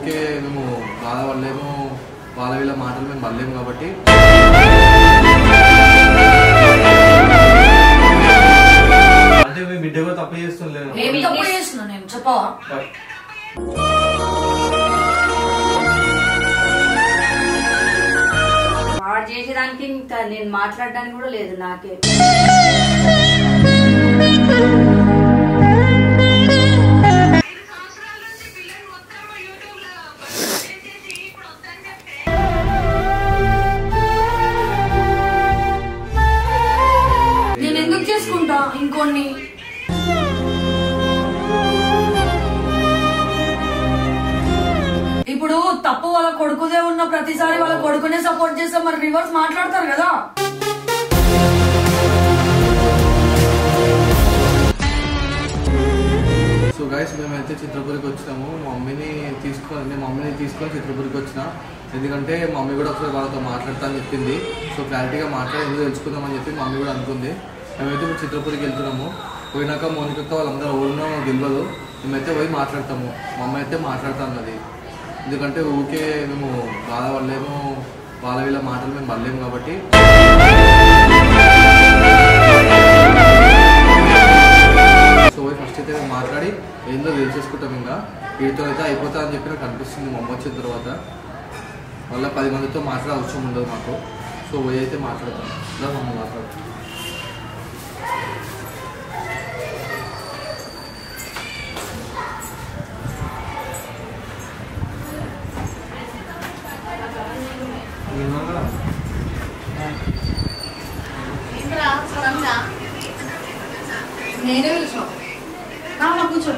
Okay మేము బాధ పడలేము, వాళ్ళ వీళ్ళ మాటలు మేము పడలేము కాబట్టి అంటే మీ బిడ్డ కూడా తప్పు చేస్తున్నాను. నేను చెప్పవా వాడు చేసేదానికి ఇంకా నేను మాట్లాడడానికి కూడా లేదు నాకే. నేను ఎందుకు చేసుకుంటా ఇంకొన్ని. ఇప్పుడు తప్పు వాళ్ళ కొడుకుదే ఉన్న ప్రతిసారి వాళ్ళ కొడుకునే సపోర్ట్ చేస్తే మరి రివర్స్ మాట్లాడతారు కదా. సో గైస్ మేమైతే చిత్రపురికి వచ్చినాము. మా మమ్మీని తీసుకొని చిత్రపురికి వచ్చిన, ఎందుకంటే మా మమ్మీ కూడా ఒకసారి వాళ్ళతో మాట్లాడతా అని చెప్పింది. సో క్లారిటీగా మాట్లాడి ఎందుకు తెలుసుకుందామని చెప్పి మమ్మీ కూడా అనుకుంది. మేమైతే ఇప్పుడు చిత్రపురికి వెళ్తున్నాము. పోయినాక మౌనికక్క వాళ్ళందరూ ఊరినో గెలవదు, మేమైతే పోయి మాట్లాడతాము. మా అమ్మ అయితే మాట్లాడుతా అన్నది, ఎందుకంటే ఊరికే మేము బాధ పడలేము, వాళ్ళ వీళ్ళ మాటలు మేము పడలేము కాబట్టి సో పోయి ఫస్ట్ అయితే మేము మాట్లాడి ఏందో తెలిసేసుకుంటాం. ఇంకా వీటితో అయితే అయిపోతా అని చెప్పి నాకు అనిపిస్తుంది. మా అమ్మ వచ్చిన తర్వాత మళ్ళీ 10 మందితో మాట్లాడే అవసరం ఉండదు మాకు. సో పోయి అయితే మాట్లాడతాం. ఇలా మమ్మ మాట్లాడతాం. నేనే పిలిచాను కూర్చో.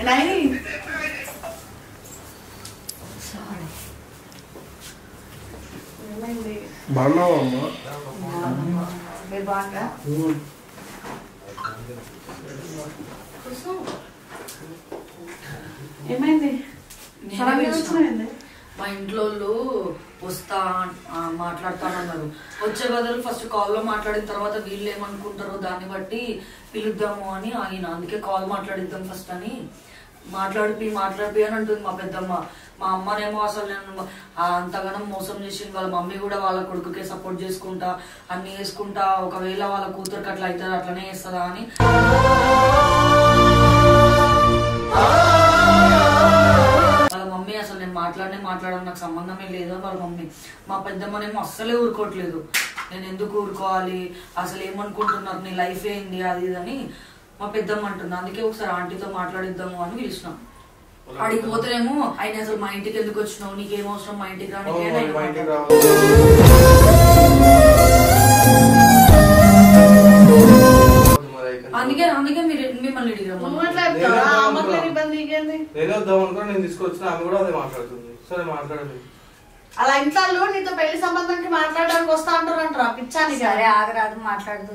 ఎలా బాగున్నావమ్మా? మీరు బాగా ఏమైంది? మా ఇంట్లో వస్తా మాట్లాడతానన్నారు. వచ్చే బదులు ఫస్ట్ కాల్లో మాట్లాడిన తర్వాత వీళ్ళు ఏమనుకుంటారో దాన్ని బట్టి పిలుద్దాము అని ఆగిన. అందుకే కాల్ మాట్లాడిద్దాం ఫస్ట్ అని. మాట్లాడిపి అని అంటుంది మా పెద్దమ్మ. మా అమ్మనేమో అసలు నేను అంతగానం మోసం చేసింది, వాళ్ళ మమ్మీ కూడా వాళ్ళ కొడుకుకే సపోర్ట్ చేసుకుంటా అన్ని చేసుకుంటా, ఒకవేళ వాళ్ళ కూతురికి అట్లా అవుతుంది అట్లనే చేస్తుందా అని. వాళ్ళ మమ్మీ అసలు నేను మాట్లాడడం నాకు సంబంధమే లేదు వాళ్ళ మమ్మీ. మా పెద్దమ్మనేమో అస్సలే ఊరుకోవట్లేదు. నేను ఎందుకు ఊరుకోవాలి, అసలు ఏమనుకుంటున్నారు, నీ లైఫ్ ఏంది అది ఇదని మా పెద్దమ్మ అంటుంది. అందుకే ఒకసారి ఆంటీతో మాట్లాడిద్దాము అని పిలిచినాం. అడిగి పోతేనేమో ఆయన అసలు మా ఇంటికి ఎందుకు వచ్చినావు, నీకేం అవసరం మా ఇంటికి రానికి. అందుకే మీరు మిమ్మల్ని అలా ఇంట్లో నీతో పెళ్లి సంబంధానికి మాట్లాడడానికి వస్తా అంటారు పిచ్చాని. సరే ఆగరాదు మాట్లాడుతూ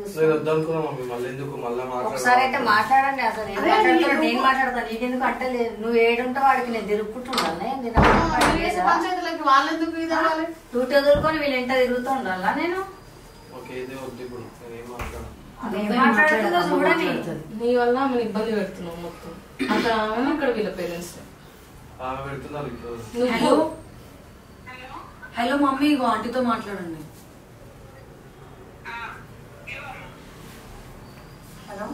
ఒకసారి అయితే మాట్లాడండి. అసలు నేను మాట్లాడతాను, నీకెందుకు అంటలేదు. నువ్వు ఏడుంటావు వాడికి నేను తిరుగుకుంటుండాలి. పంచాయతీలకి వాళ్ళెందుకు టూటి వదులుకొని వీళ్ళు ఇంట తిరుగుతూ ఉండాలా నేను. చూడండి నీ వల్ల ఆమెను ఇబ్బంది పెడుతున్నావు మొత్తం. అక్కడ అక్కడ వీళ్ళ పేరెంట్స్. హలో మమ్మీ, ఇగో ఆంటీతో మాట్లాడండి. హలో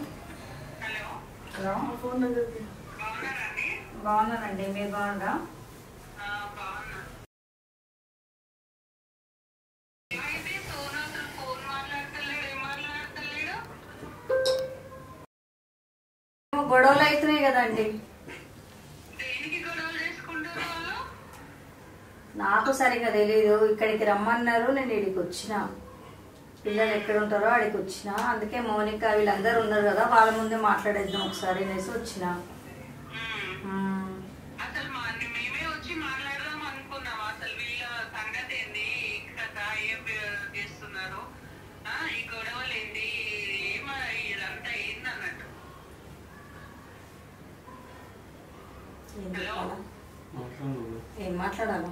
హలో బాగున్నానండి, మీరు బాగున్నారా? గొడవలు అవుతున్నాయి కదండి. నాకు సరిగా తెలీదు. ఇక్కడికి రమ్మన్నారు, నేను ఇక్కడికి వచ్చిన. పిల్లలు ఎక్కడ ఉంటారో అడికి వచ్చిన. అందుకే మౌనిక వీళ్ళందరూ ఉన్నారు కదా, వాళ్ళ ముందే మాట్లాడేద్దాం ఒకసారి అనేసి వచ్చిన. ఏం మాట్లాడాలా?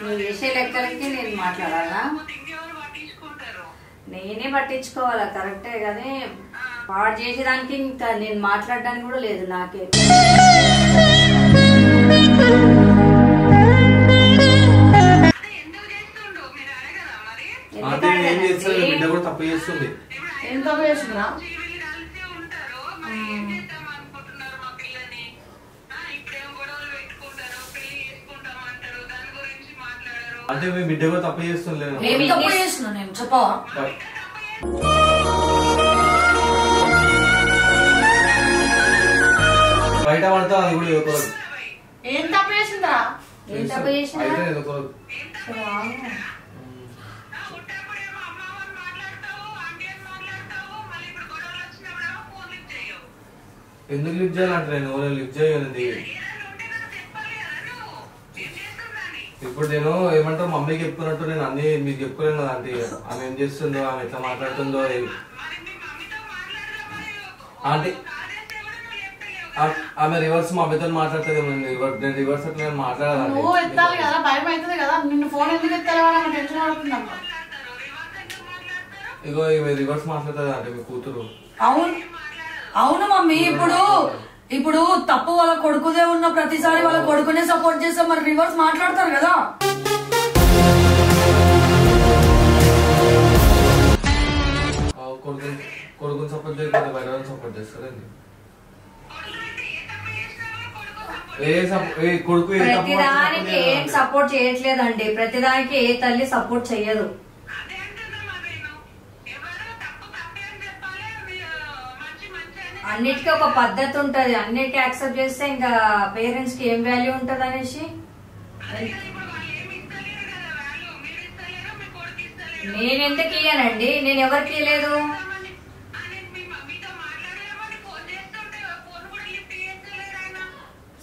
నువ్వు చేసే లెక్కలకి నేను మాట్లాడాలా? నేనే పట్టించుకోవాలా, కరెక్టే. కానీ వాడు చేసేదానికి ఇంకా నేను మాట్లాడడానికి కూడా లేదు నాకే. ఏం చేస్తుంది బిడ్డ కూడా తప్పు చేస్తుంది. ఏం తప్పు చేస్తుందా? అంటే మీ బిడ్డ కూడా తప్పు చేస్తుంది. నేను తప్పు చేస్తున్నా, నేను చెప్పవా? బయట పడతా అది కూడా ఎదుర్కోదు. ఏం తప్పు చేసిందిరా? ఏం తప్పు చేసినా అయితే ఎదుర్కోదు. ఎందుకు లిఫ్ట్ చేయాలంటే నేను లిఫ్ట్ చేయాలండి. ఇప్పుడు నేను ఏమంటారు మమ్మీకి చెప్పుకున్నట్టు నేను అన్ని మీకు చెప్పుకోలేను కదా అంటే ఆమె ఏం చేస్తుందో ఆమె ఎట్లా మాట్లాడుతుందో అంటే ఆమె రివర్స్ మా అమ్మతో మాట్లాడుతుంది. నేను రివర్స్ అట్లా నేను మాట్లాడాలి. నువ్వు ఎత్తాలి కదా, భయం అవుతుంది కదా. నిన్ను ఫోన్ ఎందుకు ఎత్తాలి? టెన్షన్ పడుతుందమ్మ. ఇగో ఇవి రివర్స్ మాట్లాడుతుంది అంటే మీ కూతురు. అవును మమ్మీ. ఇప్పుడు తప్పు వాళ్ళ కొడుకుదే ఉన్న ప్రతిసారి వాళ్ళ కొడుకునే సపోర్ట్ చేస్తే మరి రివర్స్ మాట్లాడతారు కదా. కొడుకుని సపోర్ట్ చేయకపోతే బయట సపోర్ట్ చేస్తారండి. ప్రతిదానికి ఏం సపోర్ట్ చేయట్లేదండి. ప్రతిదానికి ఏ తల్లి సపోర్ట్ చెయ్యదు. అన్నిటికీ ఒక పద్ధతి ఉంటది. అన్నిటికీ యాక్సెప్ట్ చేస్తే ఇంకా పేరెంట్స్ కి ఏం వాల్యూ ఉంటది అనేసి నేను ఎందుకు ఇయ్యానండి? నేను ఎవరికి ఇయ్యలేదు.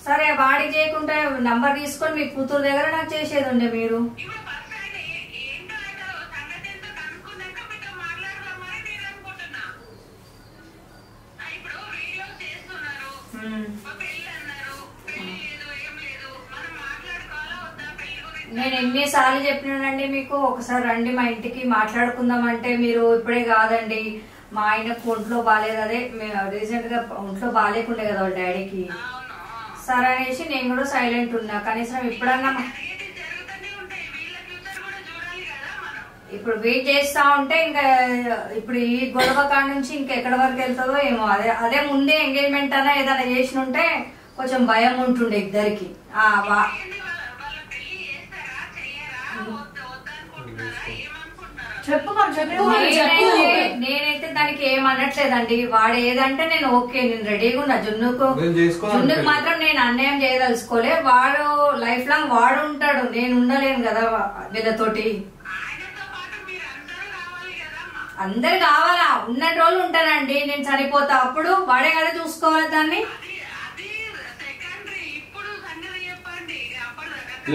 సరే వాడికి చేయకుండా నంబర్ తీసుకొని మీ కూతురు దగ్గర నాకు చేసేది ఉండే మీరు. నేను ఎన్నిసార్లు చెప్పినానండి మీకు, ఒకసారి రండి మా ఇంటికి మాట్లాడుకుందాం అంటే మీరు ఇప్పుడే కాదండి మా ఆయనకు ఒంట్లో బాగాలేదు, అదే రీసెంట్ గా ఒంట్లో బాగాలేకుండే కదా వాళ్ళ డాడీకి. సరే అనేసి నేను కూడా సైలెంట్ ఉన్నా. కనీసం ఇప్పుడన్నా ఇప్పుడు వెయిట్ చేస్తా ఉంటే ఇంకా ఇప్పుడు ఈ గొడవ కాడ నుంచి ఇంకెక్కడి వరకు వెళ్తుందో ఏమో. అదే ముందే ఎంగేజ్మెంట్ అన్నా ఏదైనా చేసి ఉంటే కొంచెం భయం ఉంటుండే ఇద్దరికి. నేనైతే దానికి ఏమనట్లేదండి. వాడు ఏదంటే నేను ఓకే, నేను రెడీగా ఉన్నా. జున్నుకు మాత్రం నేను అన్యాయం చేయదలుచుకోలే. వాడు లైఫ్ లాంగ్ వాడు ఉంటాడు, నేను ఉండలేను కదా వీళ్ళతోటి. అందరు కావాలా? ఉన్న రోజులు ఉంటానండి. నేను చనిపోతా అప్పుడు వాడే కదా చూసుకోవాలి దాన్ని.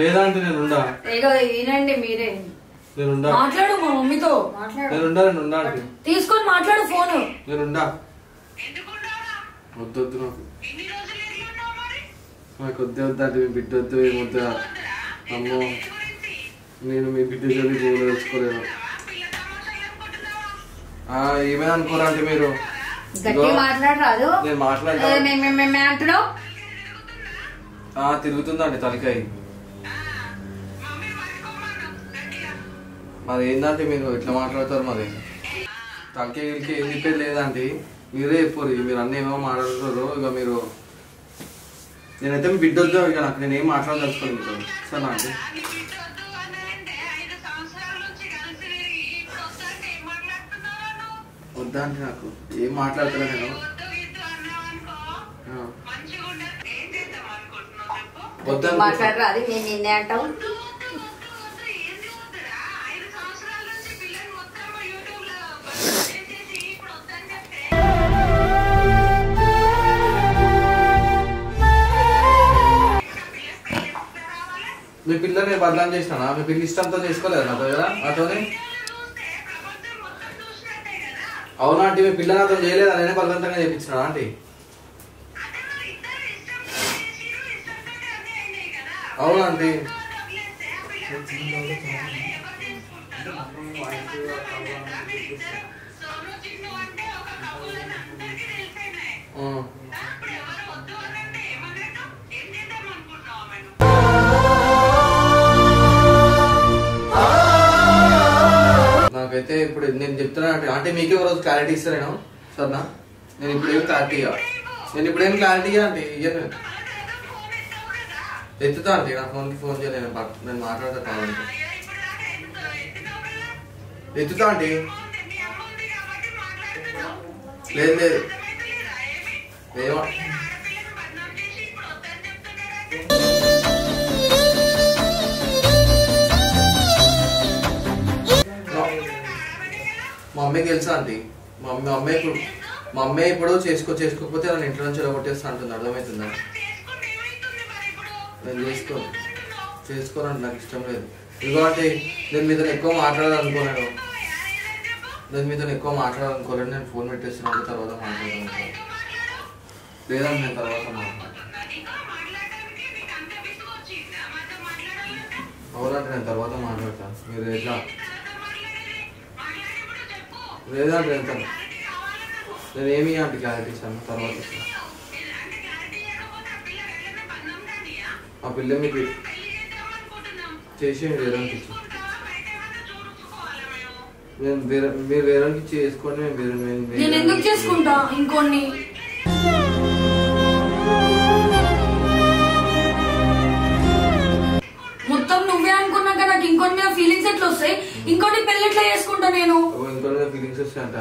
లేదంటే నేను వినండి మీరే మాట్లాడు మా మమ్మీతో. తీసుకొని మాట్లాడు ఫోన్. వద్దు నాకు వద్దే వద్దంటే మీ బిడ్డ వద్దు ఏమొద్దా. అమ్మో నేను మీ బిడ్డ చదివి తెలుసుకోలేను. ఏమైనా అనుకోరా అంటే మీరు మాట్లాడరాదు. నేను మాట్లాడతా. తిరుగుతుందండి తలకాయ. మరి ఏంటంటే మీరు ఎట్లా మాట్లాడతారు? మరి తలకాయకి ఏం చెప్పేది లేదంటే మీరే చెప్పరు. మీరు అన్నీ ఏమో మాట్లాడుతారు. ఇక మీరు నేనైతే మీ బిడ్డ వద్దు. ఇక నాకు నేనేం మాట్లాడదలుచుకోను మీతో. సరే అంటే వద్దా అంటే నాకు ఏం మాట్లాడతారా నేను? వద్దా మాట్లాడరాదు. నేను నిన్నే అంటావు. మీ పిల్లని బదలాం చేసినా? మీ పిల్ల ఇష్టంతో చేసుకోలేదు నాతో కదా? నాతోనే అవునా ఆంటీ? మీ పిల్ల నాతో చేయలేదు, అదే బలవంతంగా చేయించిన ఆంటీ? అవునా ఆంటీ? నాకైతే ఇప్పుడు నేను చెప్తున్నా అంటే మీకే ఒక రోజు క్లారిటీ ఇస్తాను సరేనా? నేను ఇప్పుడేం క్లారిటీ అంటే ఇయ్యను. ఎత్తుతా అంటే నా ఫోన్కి ఫోన్ చేయలేను, నేను మాట్లాడతా కావాలంటే ఎత్తుతా అంటే. లేదు లేదు ఏమో మా అమ్మకి తెలుసా ఆంటీ? మా అమ్మ ఇప్పుడు చేసుకోకపోతే నన్ను ఇంట్లో నుంచి కొట్టేస్తా అంటుంది. అర్థమవుతుందా? నేను చేసుకోనండి, నాకు ఇష్టం లేదు. ఇదిగో అంటే నేను మీతో ఎక్కువ మాట్లాడాలనుకోలేను, నేను ఫోన్ పెట్టేస్తున్నాను, తర్వాత మాట్లాడతాను. లేదండి నేను తర్వాత అవునంటే నేను తర్వాత మాట్లాడతాను. మీరు ఎట్లా లేదంటే వెళ్తాను. నేను ఏమి అంటే క్లారిటీ ఇస్తాను తర్వాత. ఆ పిల్ల మీకు చేసేయండి, వేరేకి ఇచ్చి మీరు వేరేకి ఇచ్చి చేసుకోండి. నేను ఎందుకు చేసుకుంటా ఇంకొన్ని? మొత్తం నువ్వే అనుకున్నాక నాకు ఇంకొన్ని ఫీలింగ్స్ ఎట్లా వస్తాయి? ఇంకొన్ని పెళ్ళి ఎట్లా చేసుకుంటా నేను? ఇంకొన్ని ఫీలింగ్స్ వస్తాయి అంటే